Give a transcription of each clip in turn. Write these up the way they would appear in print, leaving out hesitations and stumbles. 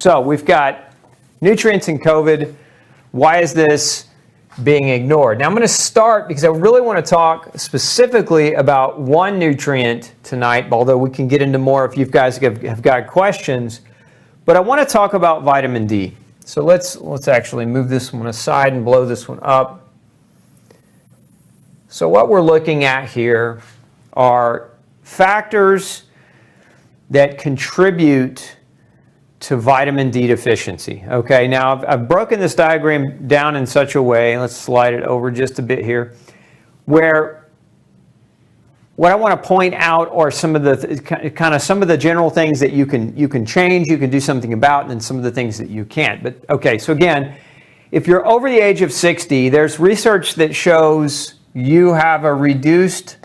So we've got nutrients in COVID. Why is this being ignored? Now I'm going to start because I really want to talk specifically about one nutrient tonight, although we can get into more if you guys have got questions. But I want to talk about vitamin D. So let's actually move this one aside and blow this one up. So what we're looking at here are factors that contribute to vitamin D deficiency. Okay, now I've broken this diagram down in such a way, let's slide it over just a bit here, where what I want to point out are some of the general things that you can change, you can do something about, and then some of the things that you can't. But okay, so again, if you're over the age of 60, there's research that shows you have a reduced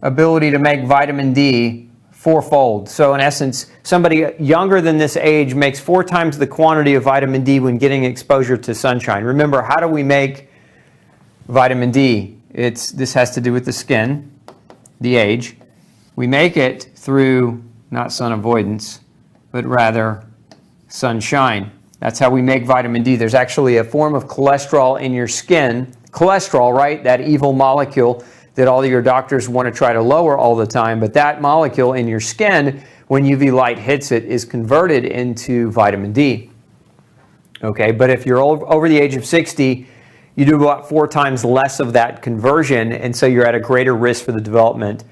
ability to make vitamin D fourfold. So in essence, somebody younger than this age makes 4 times the quantity of vitamin D when getting exposure to sunshine. Remember, how do we make vitamin D? This has to do with the skin, the age. We make it through not sun avoidance, but rather sunshine. That's how we make vitamin D. There's actually a form of cholesterol in your skin. Cholesterol, right? That evil molecule that all of your doctors want to try to lower all the time, but that molecule in your skin, when UV light hits it, is converted into vitamin D. Okay, but if you're over the age of 60, you do about 4 times less of that conversion, and so you're at a greater risk for the development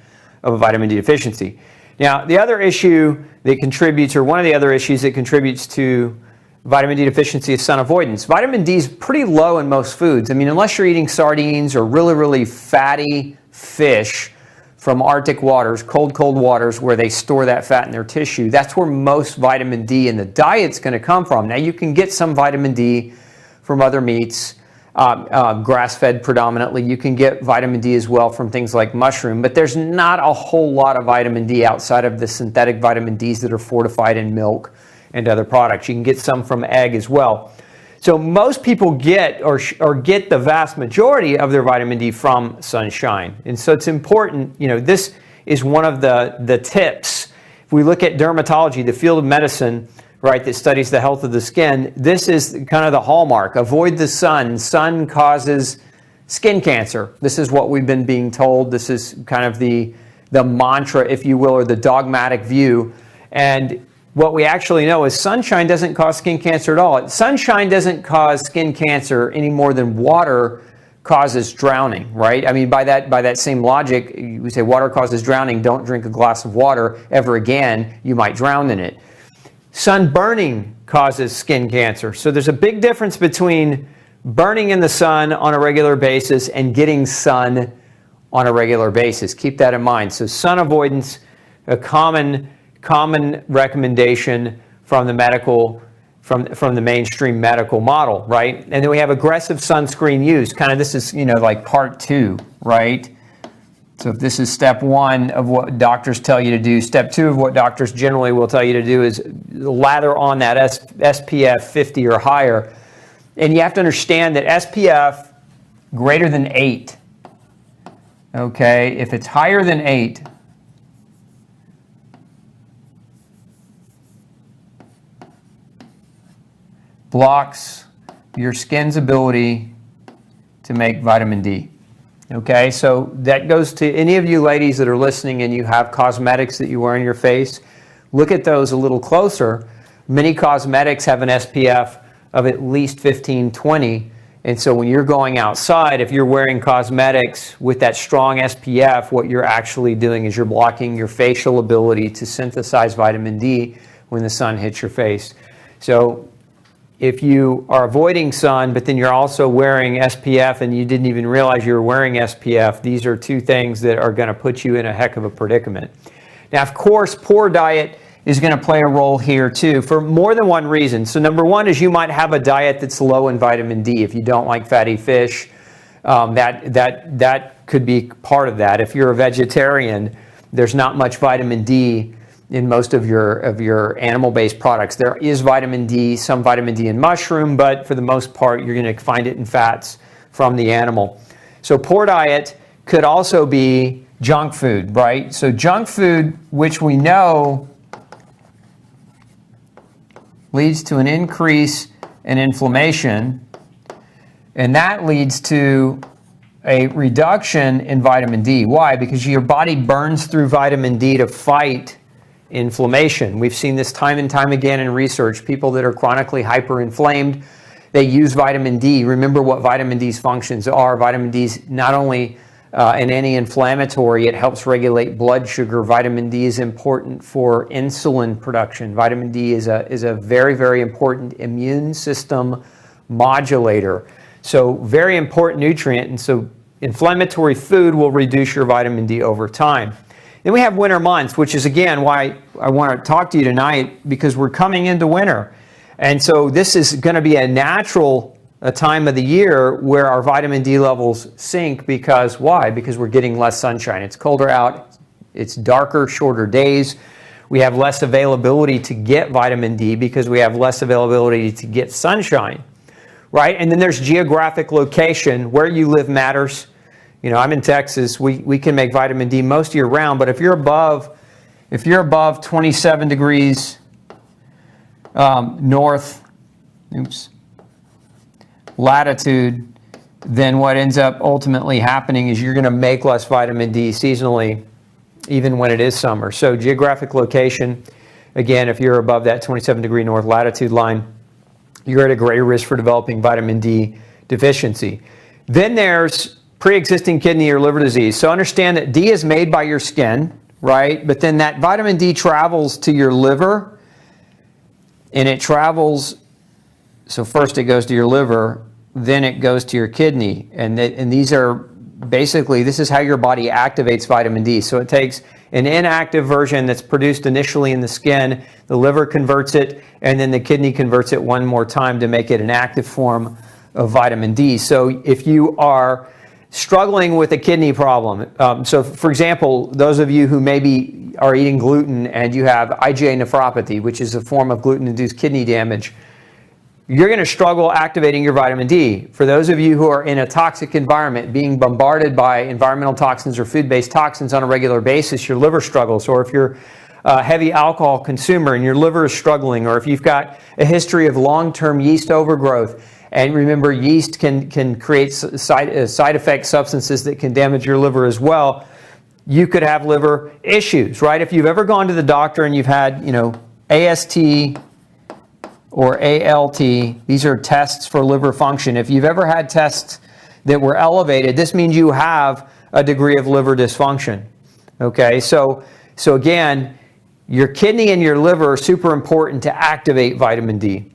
of a vitamin D deficiency. Now, the other issue that contributes, or one of the other issues that contributes to vitamin D deficiency is sun avoidance. Vitamin D is pretty low in most foods. I mean, unless you're eating sardines or really, really fatty fish from Arctic waters, cold waters where they store that fat in their tissue, that's where most vitamin D in the diet's going to come from. Now, you can get some vitamin D from other meats, grass-fed predominantly. You can get vitamin D as well from things like mushroom, but there's not a whole lot of vitamin D outside of the synthetic vitamin Ds that are fortified in milk and other products. You can get some from egg as well. So most people get or get the vast majority of their vitamin D from sunshine. And so it's important, this is one of the tips. If we look at dermatology, the field of medicine, right, that studies the health of the skin, this is kind of the hallmark. Avoid the sun. Sun causes skin cancer. This is what we've been being told. This is kind of the mantra, if you will, or the dogmatic view. And what we actually know is sunshine doesn't cause skin cancer at all. Sunshine doesn't cause skin cancer any more than water causes drowning, right? I mean, by that same logic, we say water causes drowning, don't drink a glass of water ever again, you might drown in it. Sun burning causes skin cancer. So there's a big difference between burning in the sun on a regular basis and getting sun on a regular basis. Keep that in mind. So sun avoidance, a common recommendation from the from the mainstream medical model, right? And then we have aggressive sunscreen use. Kind of this is, like part 2, right? So if this is step 1 of what doctors tell you to do, step 2 of what doctors generally will tell you to do is lather on that SPF 50 or higher. And you have to understand that SPF greater than 8, okay? If it's higher than 8, blocks your skin's ability to make vitamin D. Okay, so that goes to any of you ladies that are listening and you have cosmetics that you wear on your face. Look at those a little closer. Many cosmetics have an SPF of at least 15, 20. And so when you're going outside, if you're wearing cosmetics with that strong SPF, what you're actually doing is you're blocking your facial ability to synthesize vitamin D when the sun hits your face. So if you are avoiding sun, but then you're also wearing SPF and you didn't even realize you were wearing SPF, these are 2 things that are going to put you in a heck of a predicament. Now, of course, poor diet is going to play a role here too for more than one reason. So number 1 is you might have a diet that's low in vitamin D. If you don't like fatty fish, that could be part of that. If you're a vegetarian, there's not much vitamin D in most of your animal-based products. There is vitamin D, some vitamin D in mushroom, but for the most part, you're going to find it in fats from the animal. So poor diet could also be junk food, right? So junk food, which we know leads to an increase in inflammation, and that leads to a reduction in vitamin D. Why? Because your body burns through vitamin D to fight inflammation. We've seen this time and time again in research. People that are chronically hyperinflamed, they use vitamin D. Remember what vitamin D's functions are. Vitamin D's not only an anti-inflammatory, it helps regulate blood sugar. Vitamin D is important for insulin production. Vitamin D is a very, very important immune system modulator. So very important nutrient, and so inflammatory food will reduce your vitamin D over time. Then we have winter months, which is again why I want to talk to you tonight, because we're coming into winter. And so this is going to be a natural time of the year where our vitamin D levels sink. Because why? Because we're getting less sunshine. It's colder out, it's darker, shorter days. We have less availability to get vitamin D because we have less availability to get sunshine. Right? And then there's geographic location. Where you live matters. You know, I'm in Texas. We can make vitamin D most year round, but if you're above 27 degrees north latitude, then what ends up ultimately happening is you're going to make less vitamin D seasonally, even when it is summer. So geographic location, again, if you're above that 27 degree north latitude line, you're at a greater risk for developing vitamin D deficiency. Then there's pre-existing kidney or liver disease. So understand that D is made by your skin, right? But then that vitamin D travels to your liver, and it travels, so first it goes to your liver, then it goes to your kidney. And these are basically, this is how your body activates vitamin D. So it takes an inactive version that's produced initially in the skin, the liver converts it, and then the kidney converts it one more time to make it an active form of vitamin D. So if you are struggling with a kidney problem, so for example, those of you who maybe are eating gluten and you have IgA nephropathy, which is a form of gluten-induced kidney damage, you're going to struggle activating your vitamin D. For those of you who are in a toxic environment, being bombarded by environmental toxins or food-based toxins on a regular basis, your liver struggles. Or if you're a heavy alcohol consumer and your liver is struggling, or if you've got a history of long-term yeast overgrowth, and remember, yeast can create side effect substances that can damage your liver as well, you could have liver issues, right? If you've ever gone to the doctor and you've had, AST, or ALT, these are tests for liver function. If you've ever had tests that were elevated, this means you have a degree of liver dysfunction. Okay, so again, your kidney and your liver are super important to activate vitamin D.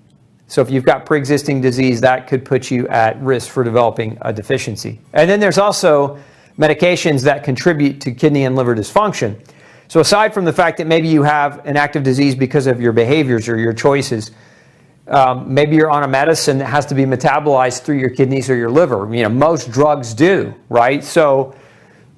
So if you've got pre-existing disease, that could put you at risk for developing a deficiency. And then there's also medications that contribute to kidney and liver dysfunction. So aside from the fact that maybe you have an active disease because of your behaviors or your choices, maybe you're on a medicine that has to be metabolized through your kidneys or your liver. Most drugs do, right? So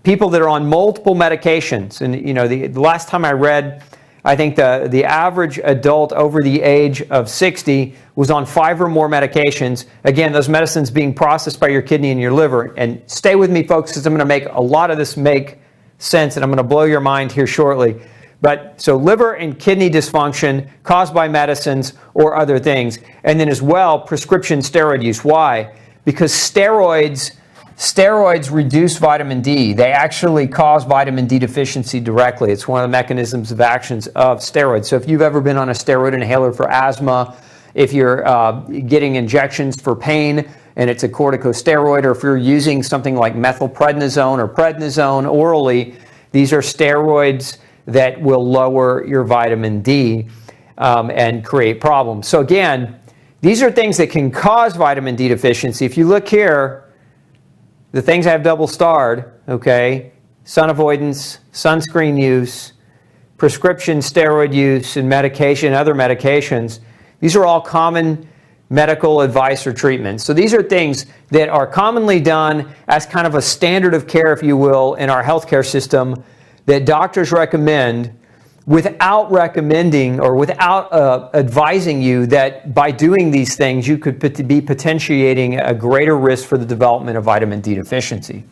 people that are on multiple medications, and the last time I read, I think the average adult over the age of 60 was on 5 or more medications. Again, those medicines being processed by your kidney and your liver. And stay with me, folks, because I'm going to make a lot of this make sense, and I'm going to blow your mind here shortly. But so liver and kidney dysfunction caused by medicines or other things. And then as well, prescription steroid use. Why? Because steroids reduce vitamin D. They actually cause vitamin D deficiency directly. It's one of the mechanisms of actions of steroids. So if you've ever been on a steroid inhaler for asthma, if you're getting injections for pain and it's a corticosteroid, or if you're using something like methylprednisone or prednisone orally, these are steroids that will lower your vitamin D and create problems. So again, these are things that can cause vitamin D deficiency. If you look here, the things I have double starred, okay, sun avoidance, sunscreen use, prescription steroid use, and medication, other medications, these are all common medical advice or treatments. So these are things that are commonly done as kind of a standard of care, if you will, in our healthcare system, that doctors recommend without recommending or without advising you that by doing these things you could be potentiating a greater risk for the development of vitamin D deficiency.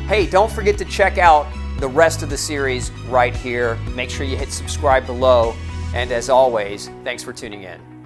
Hey, don't forget to check out the rest of the series right here. Make sure you hit subscribe below. And as always, thanks for tuning in.